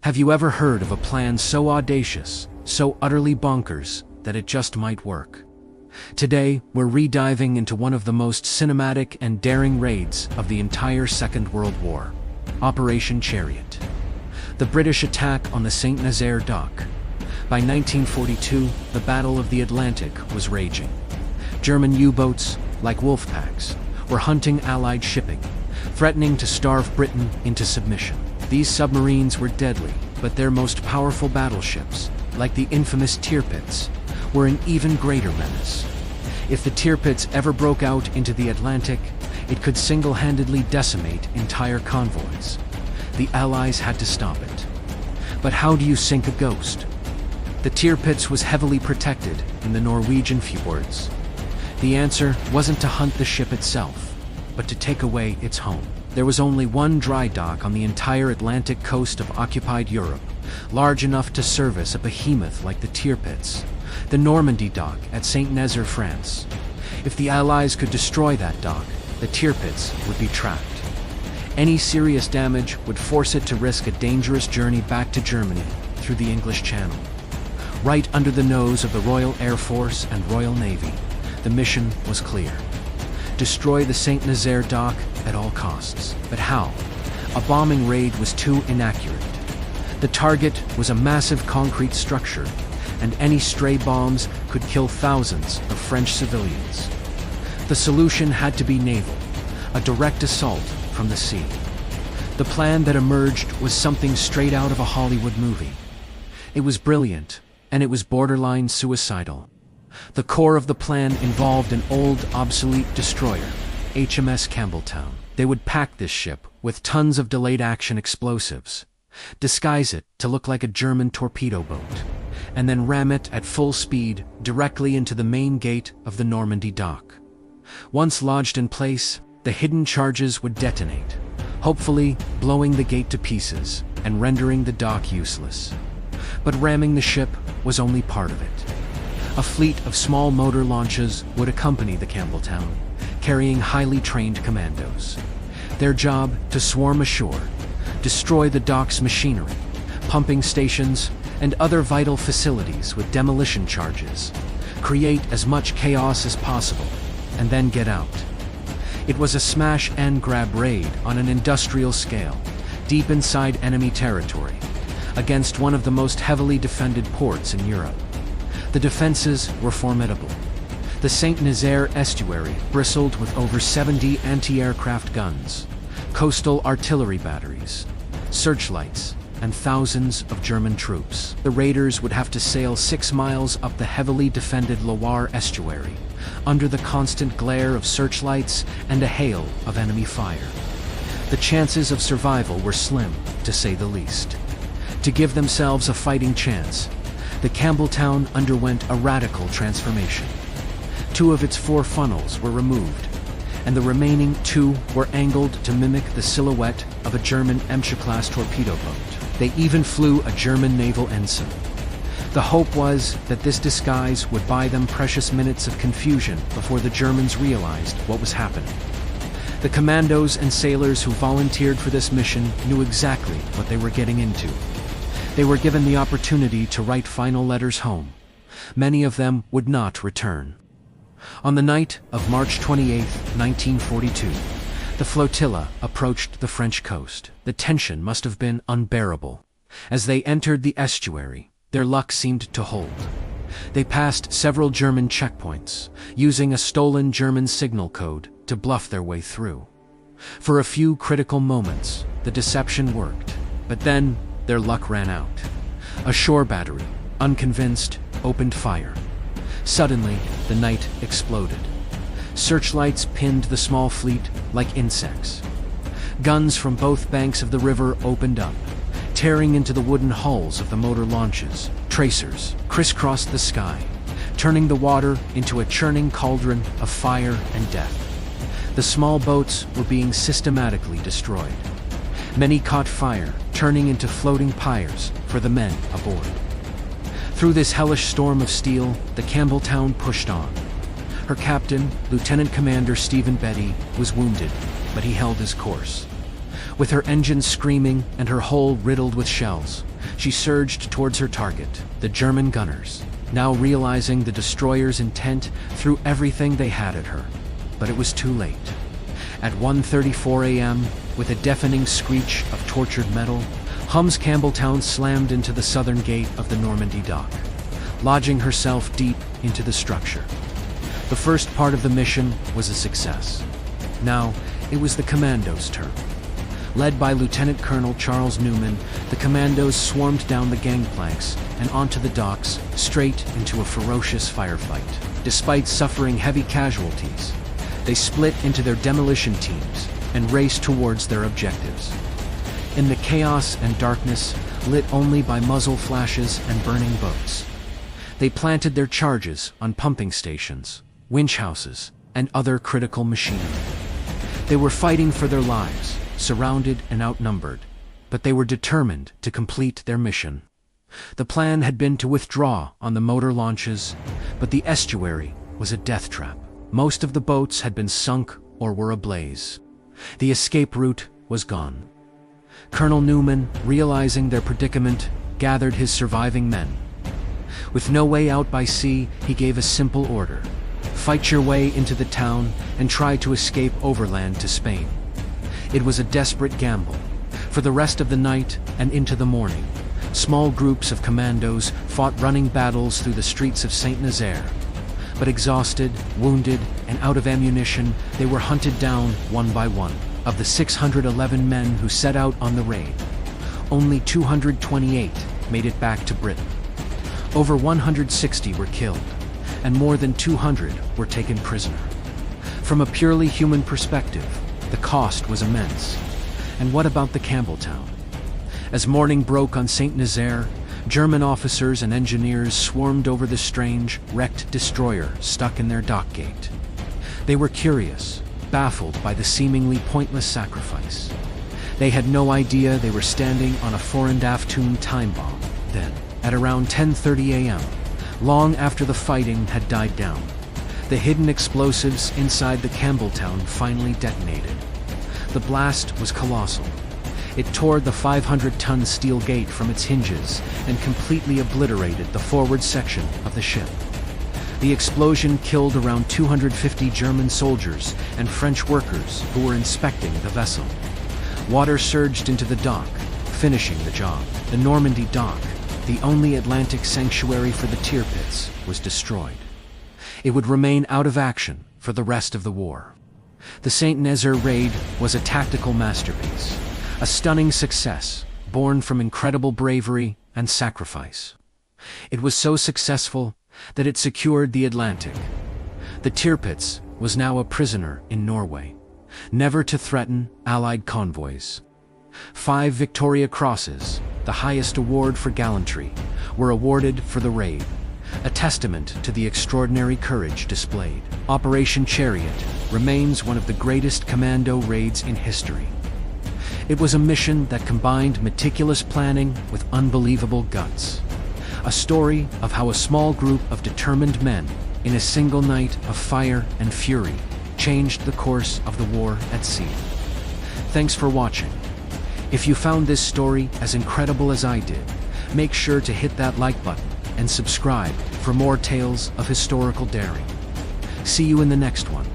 Have you ever heard of a plan so audacious, so utterly bonkers, that it just might work? Today, we're re-diving into one of the most cinematic and daring raids of the entire Second World War, Operation Chariot. The British attack on the St. Nazaire dock. By 1942, the Battle of the Atlantic was raging. German U-boats, like wolf packs, were hunting Allied shipping, threatening to starve Britain into submission. These submarines were deadly, but their most powerful battleships, like the infamous Tirpitz, were an even greater menace. If the Tirpitz ever broke out into the Atlantic, it could single-handedly decimate entire convoys. The Allies had to stop it. But how do you sink a ghost? The Tirpitz was heavily protected in the Norwegian fjords. The answer wasn't to hunt the ship itself, but to take away its home. There was only one dry dock on the entire Atlantic coast of occupied Europe, large enough to service a behemoth like the Tirpitz, the Normandy dock at St. Nazaire, France. If the Allies could destroy that dock, the Tirpitz would be trapped. Any serious damage would force it to risk a dangerous journey back to Germany through the English Channel. Right under the nose of the Royal Air Force and Royal Navy, the mission was clear. Destroy the St. Nazaire dock at all costs. But how? A bombing raid was too inaccurate. The target was a massive concrete structure, and any stray bombs could kill thousands of French civilians. The solution had to be naval, a direct assault from the sea. The plan that emerged was something straight out of a Hollywood movie. It was brilliant, and it was borderline suicidal. The core of the plan involved an old, obsolete destroyer, HMS Campbelltown. They would pack this ship with tons of delayed-action explosives, disguise it to look like a German torpedo boat, and then ram it at full speed directly into the main gate of the Normandy dock. Once lodged in place, the hidden charges would detonate, hopefully blowing the gate to pieces and rendering the dock useless. But ramming the ship was only part of it. A fleet of small motor launches would accompany the Campbelltown, carrying highly trained commandos. Their job to swarm ashore, destroy the dock's machinery, pumping stations, and other vital facilities with demolition charges, create as much chaos as possible, and then get out. It was a smash-and-grab raid on an industrial scale, deep inside enemy territory, against one of the most heavily defended ports in Europe. The defenses were formidable. The St. Nazaire estuary bristled with over 70 anti-aircraft guns, coastal artillery batteries, searchlights, and thousands of German troops. The raiders would have to sail 6 miles up the heavily defended Loire estuary, under the constant glare of searchlights and a hail of enemy fire. The chances of survival were slim, to say the least. To give themselves a fighting chance, the Campbelltown underwent a radical transformation. 2 of its 4 funnels were removed, and the remaining 2 were angled to mimic the silhouette of a German Emscher-class torpedo boat. They even flew a German naval ensign. The hope was that this disguise would buy them precious minutes of confusion before the Germans realized what was happening. The commandos and sailors who volunteered for this mission knew exactly what they were getting into. They were given the opportunity to write final letters home. Many of them would not return. On the night of March 28, 1942, the flotilla approached the French coast. The tension must have been unbearable. As they entered the estuary, their luck seemed to hold. They passed several German checkpoints, using a stolen German signal code to bluff their way through. For a few critical moments, the deception worked, but then their luck ran out. A shore battery, unconvinced, opened fire. Suddenly, the night exploded. Searchlights pinned the small fleet like insects. Guns from both banks of the river opened up, tearing into the wooden hulls of the motor launches. Tracers crisscrossed the sky, turning the water into a churning cauldron of fire and death. The small boats were being systematically destroyed. Many caught fire, turning into floating pyres for the men aboard. Through this hellish storm of steel, the Campbelltown pushed on. Her captain, Lieutenant Commander Stephen Betty, was wounded, but he held his course. With her engines screaming and her hull riddled with shells, she surged towards her target, the German gunners. Now realizing the destroyer's intent, threw everything they had at her. But it was too late. At 1:34 a.m., with a deafening screech of tortured metal, HMS Campbelltown slammed into the southern gate of the Normandy dock, lodging herself deep into the structure. The first part of the mission was a success. Now, it was the commandos' turn. Led by Lieutenant Colonel Charles Newman, the commandos swarmed down the gangplanks and onto the docks, straight into a ferocious firefight. Despite suffering heavy casualties, they split into their demolition teams and raced towards their objectives. In the chaos and darkness, lit only by muzzle flashes and burning boats, they planted their charges on pumping stations, winch houses, and other critical machinery. They were fighting for their lives, surrounded and outnumbered, but they were determined to complete their mission. The plan had been to withdraw on the motor launches, but the estuary was a death trap. Most of the boats had been sunk or were ablaze. The escape route was gone. Colonel Newman, realizing their predicament, gathered his surviving men. With no way out by sea, he gave a simple order: fight your way into the town and try to escape overland to Spain. It was a desperate gamble. For the rest of the night and into the morning, small groups of commandos fought running battles through the streets of Saint-Nazaire. But exhausted, wounded, and out of ammunition, they were hunted down one by one. Of the 611 men who set out on the raid, only 228 made it back to Britain. Over 160 were killed, and more than 200 were taken prisoner. From a purely human perspective, the cost was immense. And what about the Campbelltown? As morning broke on Saint-Nazaire, German officers and engineers swarmed over the strange, wrecked destroyer stuck in their dock gate. They were curious, baffled by the seemingly pointless sacrifice. They had no idea they were standing on a Forendaftun time bomb. Then, at around 10:30 a.m., long after the fighting had died down, the hidden explosives inside the Campbelltown finally detonated. The blast was colossal. It tore the 500-ton steel gate from its hinges and completely obliterated the forward section of the ship. The explosion killed around 250 German soldiers and French workers who were inspecting the vessel. Water surged into the dock, finishing the job. The Normandy dock, the only Atlantic sanctuary for the Tirpitz, was destroyed. It would remain out of action for the rest of the war. The Saint-Nazaire raid was a tactical masterpiece, a stunning success born from incredible bravery and sacrifice. It was so successful that it secured the Atlantic. The Tirpitz was now a prisoner in Norway, never to threaten Allied convoys. 5 Victoria Crosses, the highest award for gallantry, were awarded for the raid, a testament to the extraordinary courage displayed. Operation Chariot remains one of the greatest commando raids in history. It was a mission that combined meticulous planning with unbelievable guts. A story of how a small group of determined men, in a single night of fire and fury, changed the course of the war at sea. Thanks for watching. If you found this story as incredible as I did, make sure to hit that like button and subscribe for more tales of historical daring. See you in the next one.